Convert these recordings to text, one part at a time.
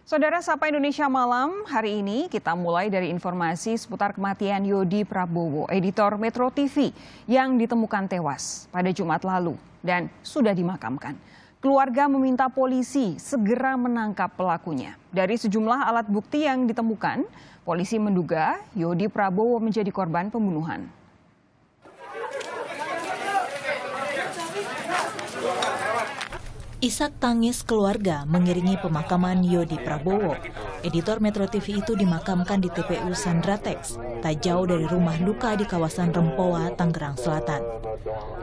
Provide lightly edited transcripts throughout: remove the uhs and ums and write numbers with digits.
Saudara Sapa Indonesia Malam, hari ini kita mulai dari informasi seputar kematian Yodi Prabowo, editor Metro TV yang ditemukan tewas pada Jumat lalu dan sudah dimakamkan. Keluarga meminta polisi segera menangkap pelakunya. Dari sejumlah alat bukti yang ditemukan, polisi menduga Yodi Prabowo menjadi korban pembunuhan. Isak tangis keluarga mengiringi pemakaman Yodi Prabowo. Editor Metro TV itu dimakamkan di TPU Sandratex, tak jauh dari rumah duka di kawasan Rempoa, Tangerang Selatan.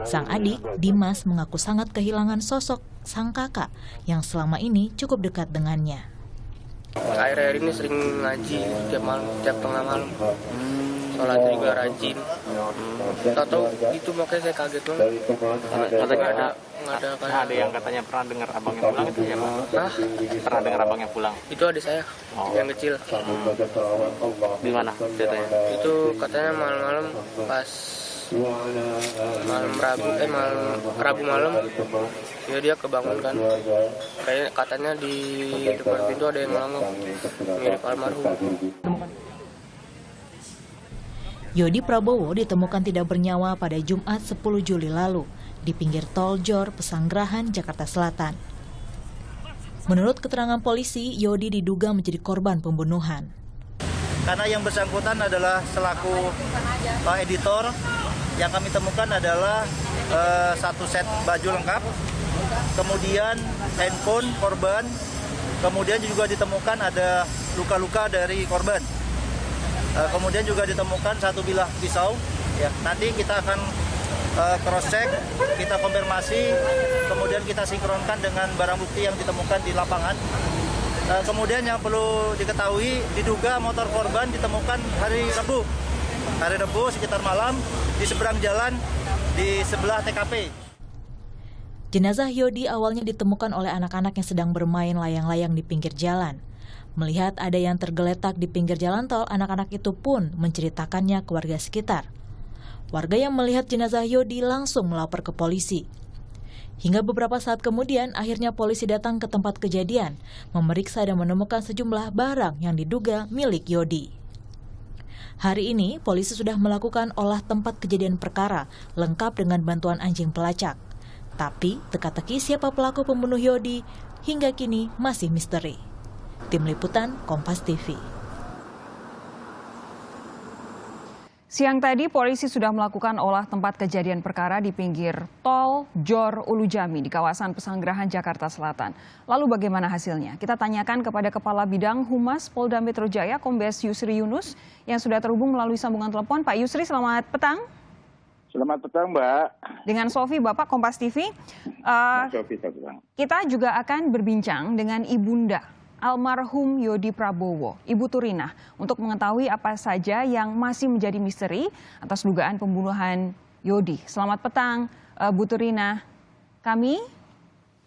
Sang adik, Dimas, mengaku sangat kehilangan sosok sang kakak yang selama ini cukup dekat dengannya. Akhir-akhir ini sering ngaji tiap tengah malam. Sholatnya juga rajin. Tahu itu makanya saya kaget banget. Katanya ada yang katanya pernah dengar abangnya pulang itu ya, Pak? Hah? Pernah dengar abangnya pulang? Itu adik saya yang kecil. Di mana ceritanya? Itu katanya malam-malam pas Rabu malam ya dia kebangun kan. Kayak katanya di depan pintu ada yang ngelongok mirip almarhum. Yodi Prabowo ditemukan tidak bernyawa pada Jumat 10 Juli lalu di pinggir tol Jor, Pesanggerahan, Jakarta Selatan. Menurut keterangan polisi, Yodi diduga menjadi korban pembunuhan. Karena yang bersangkutan adalah selaku editor, yang kami temukan adalah satu set baju lengkap, kemudian handphone korban, kemudian juga ditemukan ada luka-luka dari korban. Kemudian juga ditemukan satu bilah pisau. Ya, nanti kita akan cross-check, kita konfirmasi, kemudian kita sinkronkan dengan barang bukti yang ditemukan di lapangan. Kemudian yang perlu diketahui, diduga motor korban ditemukan hari Rabu sekitar malam di seberang jalan di sebelah TKP. Jenazah Yodi awalnya ditemukan oleh anak-anak yang sedang bermain layang-layang di pinggir jalan. Melihat ada yang tergeletak di pinggir jalan tol, anak-anak itu pun menceritakannya ke warga sekitar. Warga yang melihat jenazah Yodi langsung melapor ke polisi. Hingga beberapa saat kemudian, akhirnya polisi datang ke tempat kejadian, memeriksa dan menemukan sejumlah barang yang diduga milik Yodi. Hari ini, polisi sudah melakukan olah tempat kejadian perkara, lengkap dengan bantuan anjing pelacak. Tapi, teka-teki siapa pelaku pembunuh Yodi hingga kini masih misteri. Tim Liputan, Kompas TV. Siang tadi, polisi sudah melakukan olah tempat kejadian perkara di pinggir tol Jor Ulu Jami di kawasan Pesanggerahan, Jakarta Selatan. Lalu bagaimana hasilnya? Kita tanyakan kepada Kepala Bidang Humas Polda Metro Jaya, Kombes Yusri Yunus, yang sudah terhubung melalui sambungan telepon. Pak Yusri, selamat petang. Selamat petang, Mbak. Dengan Sofi, Bapak Kompas TV. Kita juga akan berbincang dengan Ibunda almarhum Yodi Prabowo, Ibu Turinah, untuk mengetahui apa saja yang masih menjadi misteri atas dugaan pembunuhan Yodi. Selamat petang, Bu Turinah. Kami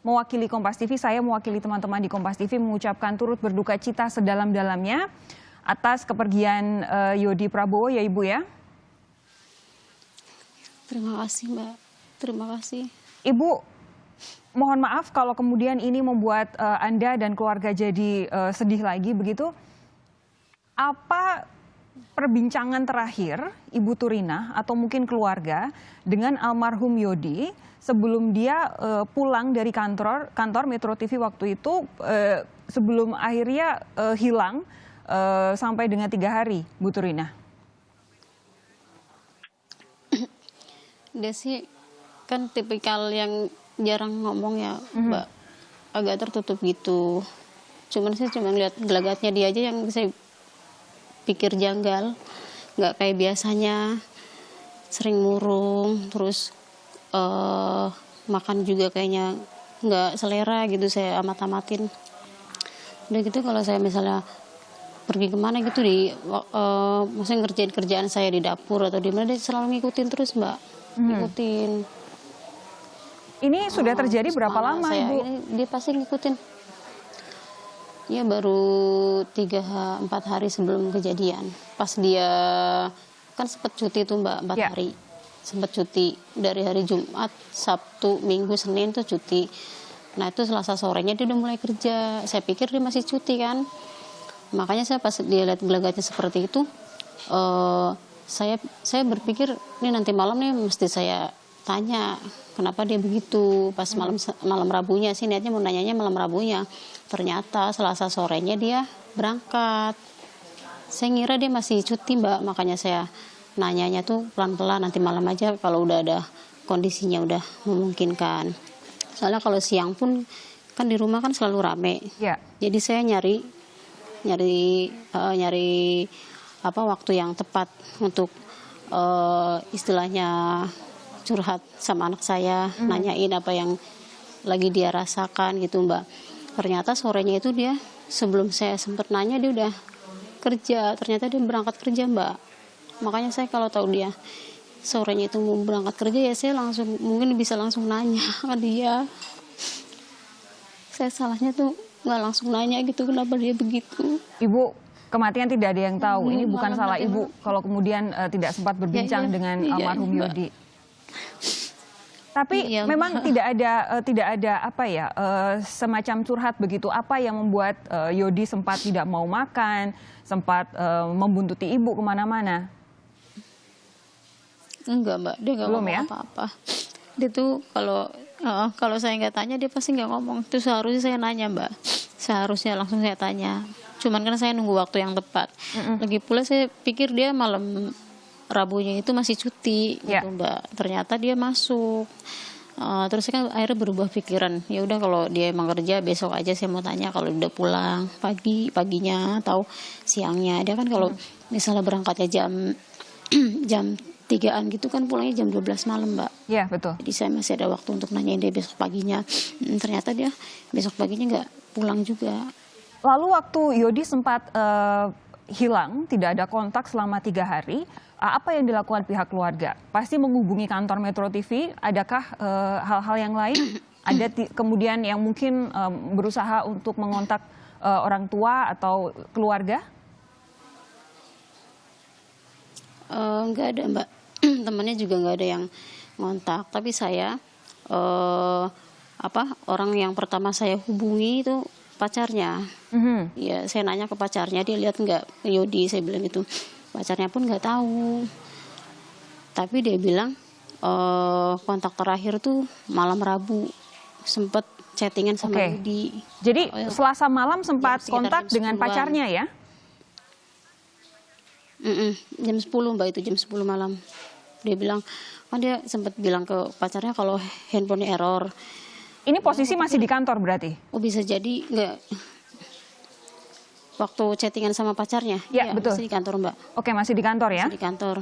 mewakili Kompas TV, saya mewakili teman-teman di Kompas TV mengucapkan turut berduka cita sedalam-dalamnya atas kepergian Yodi Prabowo, ya Ibu ya. Terima kasih, Mbak. Terima kasih. Ibu, mohon maaf kalau kemudian ini membuat Anda dan keluarga jadi sedih lagi begitu. Apa perbincangan terakhir Ibu Turinah atau mungkin keluarga dengan almarhum Yodi sebelum dia pulang dari kantor Metro TV waktu itu, sebelum akhirnya hilang sampai dengan 3 hari, Bu Turinah? Dia sih kan tipikal yang jarang ngomong ya, Mbak. Agak tertutup gitu. Cuman lihat gelagatnya dia aja yang saya pikir janggal. Nggak kayak biasanya. Sering murung, terus makan juga kayaknya nggak selera gitu, saya amat-amatin. Udah gitu kalau saya misalnya pergi kemana gitu maksudnya ngerjain kerjaan saya di dapur atau di mana, dia selalu ngikutin terus, Mbak. Ngikutin. Ini sudah terjadi berapa lama, Ibu? Dia pasti ngikutin. Ya baru 3-4 hari sebelum kejadian. Pas dia kan sempat cuti tuh, Mbak, 4 hari. Sempat cuti dari hari Jumat, Sabtu, Minggu, Senin tuh cuti. Nah itu Selasa sorenya dia udah mulai kerja. Saya pikir dia masih cuti kan. Makanya saya pas dia lihat gelagatnya seperti itu, saya berpikir ini nanti malam nih mesti saya tanya kenapa dia begitu. Pas malam Rabunya sih niatnya mau nanyanya malam Rabunya. Ternyata Selasa sorenya dia berangkat. Saya ngira dia masih cuti Mbak, makanya saya nanyanya tuh pelan-pelan, nanti malam aja kalau udah ada kondisinya udah memungkinkan. Soalnya kalau siang pun kan di rumah kan selalu rame. Ya. Jadi saya nyari waktu yang tepat untuk istilahnya curhat sama anak saya, nanyain apa yang lagi dia rasakan gitu Mbak. Ternyata sorenya itu dia sebelum saya sempat nanya dia udah kerja, ternyata dia berangkat kerja Mbak. Makanya saya kalau tahu dia sorenya itu mau berangkat kerja ya saya mungkin bisa langsung nanya ke dia. Saya salahnya tuh nggak langsung nanya gitu kenapa dia begitu. Ibu, kematian tidak ada yang tahu. Ini bukan salah Ibu kalau kemudian tidak sempat berbincang dengan almarhum Yodi. Tapi memang tidak ada apa ya semacam curhat begitu. Apa yang membuat Yodi sempat tidak mau makan, sempat membuntuti Ibu kemana-mana? Enggak Mbak, dia nggak ngomong apa-apa. Dia tuh kalau saya nggak tanya dia pasti nggak ngomong. Itu seharusnya saya nanya Mbak, seharusnya langsung saya tanya. Cuman kan saya nunggu waktu yang tepat. Lagi pula saya pikir dia malam Rabunya itu masih cuti gitu Mbak. Ternyata dia masuk. Terus saya kan akhirnya berubah pikiran. Ya udah kalau dia emang kerja besok aja saya mau tanya kalau udah pulang paginya atau siangnya. Dia kan kalau misalnya berangkatnya jam 3-an gitu kan pulangnya jam 12 malam Mbak. Iya betul. Jadi saya masih ada waktu untuk nanyain dia besok paginya. Ternyata dia besok paginya nggak pulang juga. Lalu waktu Yodi sempat hilang, tidak ada kontak selama 3 hari, apa yang dilakukan pihak keluarga? Pasti menghubungi kantor Metro TV, adakah hal-hal yang lain? Ada kemudian yang mungkin berusaha untuk mengontak orang tua atau keluarga? Nggak ada Mbak, temannya juga nggak ada yang ngontak. Tapi saya, orang yang pertama saya hubungi itu pacarnya. Ya saya nanya ke pacarnya, dia lihat nggak Yodi, saya bilang gitu. Pacarnya pun nggak tahu. Tapi dia bilang kontak terakhir tuh malam Rabu sempet chattingan sama Yodi. Jadi Selasa malam sempat kontak dengan pacarnya ya? Jam 10 Mbak, itu jam 10 malam. Dia bilang, kan dia sempat bilang ke pacarnya kalau handphonenya error. Ini posisi masih di kantor berarti? Oh bisa jadi enggak. Waktu chattingan sama pacarnya? Ya betul. Masih di kantor Mbak. Oke, masih di kantor ya? Masih di kantor.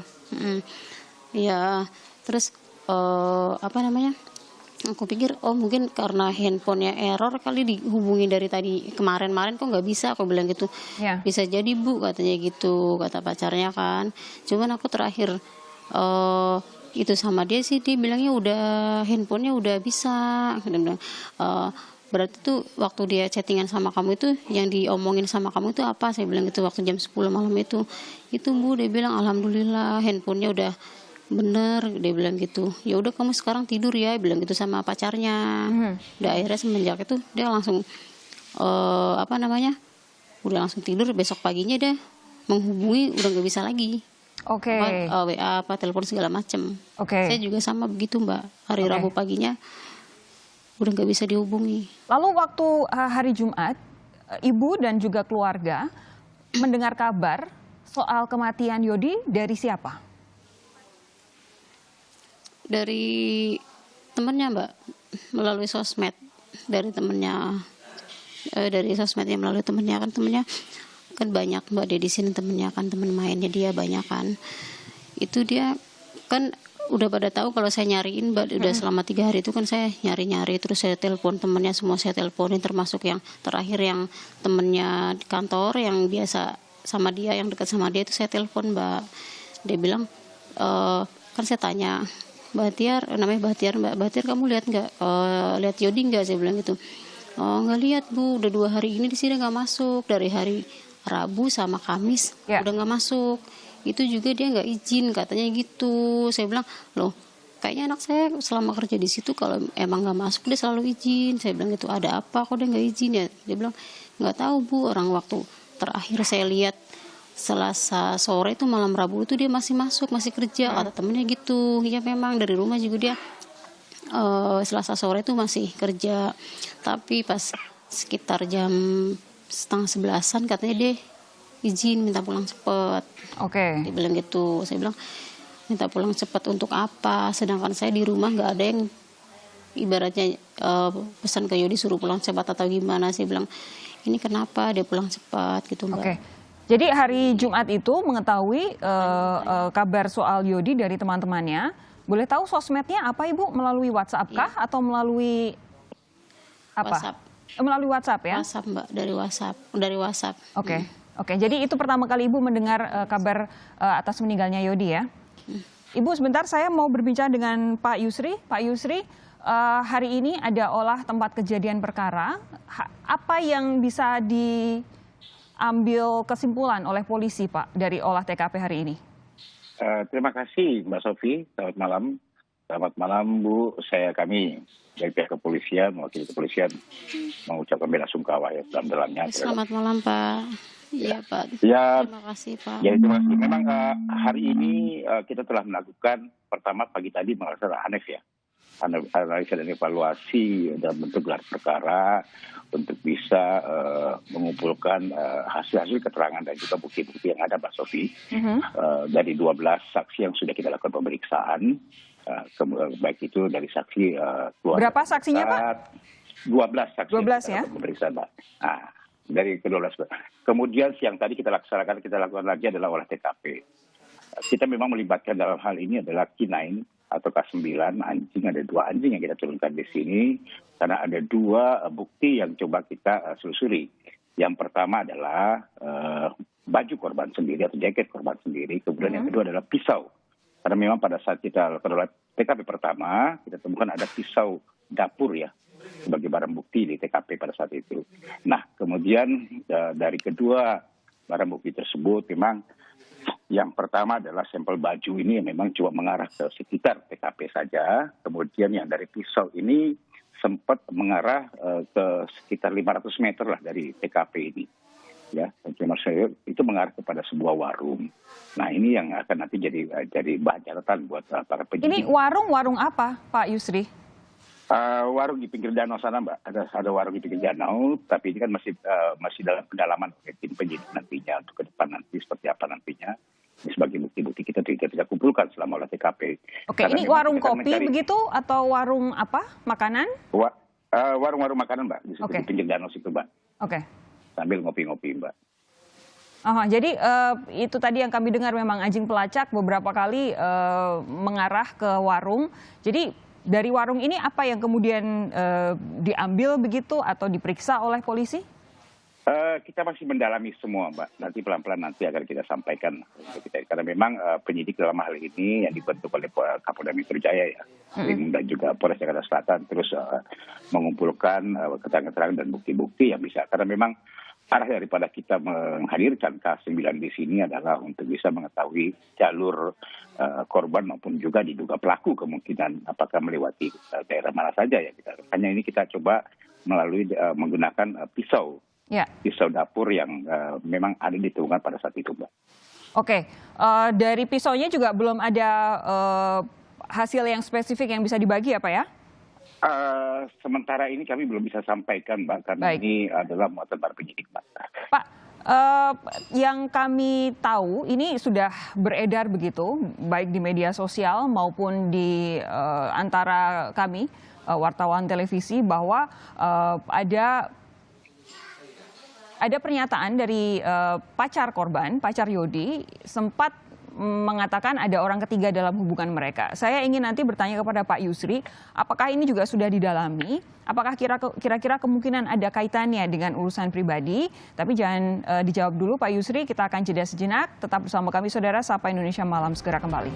Iya, terus aku pikir mungkin karena handphonenya error kali dihubungi dari tadi kemarin kok nggak bisa, aku bilang gitu. Bisa jadi Bu katanya gitu, kata pacarnya kan. Cuman aku terakhir itu sama dia sih, dia bilangnya udah handphonenya udah bisa. Dia bilang, berarti tuh waktu dia chattingan sama kamu itu yang diomongin sama kamu itu apa? Saya bilang gitu waktu jam 10 malam itu Bu, dia bilang alhamdulillah handphonenya udah bener, dia bilang gitu. Ya udah kamu sekarang tidur ya, bilang gitu sama pacarnya. Udah akhirnya semenjak itu dia langsung udah langsung tidur. Besok paginya dia menghubungi udah nggak bisa lagi. WA telepon segala macem. Saya juga sama begitu Mbak. Hari Rabu paginya udah nggak bisa dihubungi. Lalu waktu hari Jumat, Ibu dan juga keluarga mendengar kabar soal kematian Yodi dari siapa? Dari temennya Mbak, melalui sosmed. Dari temennya, dari sosmednya melalui temennya kan banyak Mbak, dia di sini temennya kan, temen mainnya dia banyak kan. Itu dia kan udah pada tahu kalau saya nyariin Mbak, udah selama 3 hari itu kan saya nyari-nyari, terus saya telepon temennya semua, saya teleponin, termasuk yang terakhir yang temennya di kantor yang biasa sama dia, yang dekat sama dia itu saya telepon Mbak. Dia bilang, kan saya tanya, Bahtiar, namanya Bahtiar, Mbak Bahtiar kamu lihat nggak, lihat Yodi nggak, saya bilang gitu. Nggak lihat Bu, udah 2 hari ini di sini nggak masuk, dari hari Rabu sama Kamis udah nggak masuk. Itu juga dia nggak izin katanya gitu. Saya bilang loh, kayaknya anak saya selama kerja di situ kalau emang nggak masuk dia selalu izin. Saya bilang gitu, ada apa kok dia nggak izin ya? Dia bilang nggak tahu Bu, orang waktu terakhir saya lihat Selasa sore itu malam Rabu itu dia masih masuk, masih kerja, kata temennya gitu. Ya memang dari rumah juga dia Selasa sore itu masih kerja, tapi pas sekitar jam 10:30 katanya dia izin minta pulang cepat. Oke. Dia bilang gitu. Saya bilang minta pulang cepat untuk apa? Sedangkan saya di rumah nggak ada yang ibaratnya pesan ke Yodi suruh pulang cepat atau gimana. Saya bilang ini kenapa dia pulang cepat gitu Mbak. Oke. Jadi hari Jumat itu mengetahui kabar soal Yodi dari teman-temannya. Boleh tahu sosmednya apa Ibu? Melalui WhatsApp kah atau melalui apa? WhatsApp. Melalui WhatsApp ya? WhatsApp Mbak, dari WhatsApp. Oke. Oke, jadi itu pertama kali Ibu mendengar kabar atas meninggalnya Yodi ya? Ibu sebentar, saya mau berbincang dengan Pak Yusri. Pak Yusri, hari ini ada olah tempat kejadian perkara. Apa yang bisa diambil kesimpulan oleh polisi Pak dari olah TKP hari ini? Terima kasih Mbak Sofi, selamat malam. Selamat malam Bu, kami dari pihak kepolisian, mewakili kepolisian mengucapkan bela sungkawa ya dalam-dalamnya. Selamat malam Pak. Iya Pak. Ya, terima kasih Pak. Ya terima kasih. Memang hari ini kita telah melakukan pertama pagi tadi melakukan ANEF ya. Analisa dan evaluasi dalam bentuk gelar perkara untuk bisa mengumpulkan hasil-hasil keterangan dan juga bukti-bukti yang ada Mbak Sofi. Dari 12 saksi yang sudah kita lakukan pemeriksaan, baik itu dari saksi berapa saksinya Pak? 12 saksi 12 ya? Pemeriksaan Mbak. Nah, dari ke-12. Kemudian siang tadi kita lakukan lagi adalah olah TKP. Kita memang melibatkan dalam hal ini adalah K9 atau K9 anjing, ada 2 anjing yang kita turunkan di sini karena ada 2 bukti yang coba kita selusuri. Yang pertama adalah baju korban sendiri atau jaket korban sendiri, kemudian yang kedua adalah pisau. Karena memang pada saat kita lakukan olah TKP pertama, kita temukan ada pisau dapur ya sebagai barang bukti di TKP pada saat itu. Nah, kemudian dari kedua barang bukti tersebut memang yang pertama adalah sampel baju ini yang memang cuma mengarah ke sekitar TKP saja. Kemudian yang dari pisau ini sempat mengarah ke sekitar 500 meter lah dari TKP ini. Ya, itu mengarah kepada sebuah warung. Nah, ini yang akan nanti jadi bahan catatan buat para penyidik. Ini warung apa, Pak Yusri? Warung di pinggir danau sana, Mbak. Ada warung di pinggir danau, tapi ini kan masih dalam pendalaman tim penyidik nantinya untuk ke depan nanti seperti apa nantinya. Ini sebagai bukti-bukti kita tidak kumpulkan selama olah TKP. Oke, ini warung kopi begitu atau warung apa? Makanan? Warung-warung makanan, Mbak. Di situ di pinggir danau situ, Mbak. Oke. Sambil ngopi-ngopi, Mbak. Jadi itu tadi yang kami dengar memang anjing pelacak beberapa kali mengarah ke warung. Jadi dari warung ini apa yang kemudian diambil begitu atau diperiksa oleh polisi? Kita masih mendalami semua, Mbak. Nanti pelan-pelan nanti akan kita sampaikan. Karena memang penyidik dalam hal ini yang dibentuk oleh Kapolda Metro Jaya ya, dan juga Polres Jakarta Selatan terus mengumpulkan keterangan-keterangan dan bukti-bukti yang bisa. Karena memang arah daripada kita menghadirkan K9 di sini adalah untuk bisa mengetahui jalur korban maupun juga diduga pelaku kemungkinan apakah melewati daerah mana saja ya. Hanya ini kita coba melalui menggunakan pisau. Ya. Pisau dapur yang memang ada ditemukan pada saat itu, Mbak. Oke, dari pisaunya juga belum ada hasil yang spesifik yang bisa dibagi ya Pak ya? Sementara ini kami belum bisa sampaikan, Mbak, karena ini adalah muatan para penyidik, Mbak. Pak, yang kami tahu ini sudah beredar begitu, baik di media sosial maupun di antara kami, wartawan televisi, bahwa ada pernyataan dari pacar korban, pacar Yodi, sempat mengatakan ada orang ketiga dalam hubungan mereka. Saya ingin nanti bertanya kepada Pak Yusri, apakah ini juga sudah didalami? Apakah kira-kira kemungkinan ada kaitannya dengan urusan pribadi? Tapi jangan dijawab dulu Pak Yusri, kita akan jeda sejenak. Tetap bersama kami saudara, Sapa Indonesia Malam segera kembali.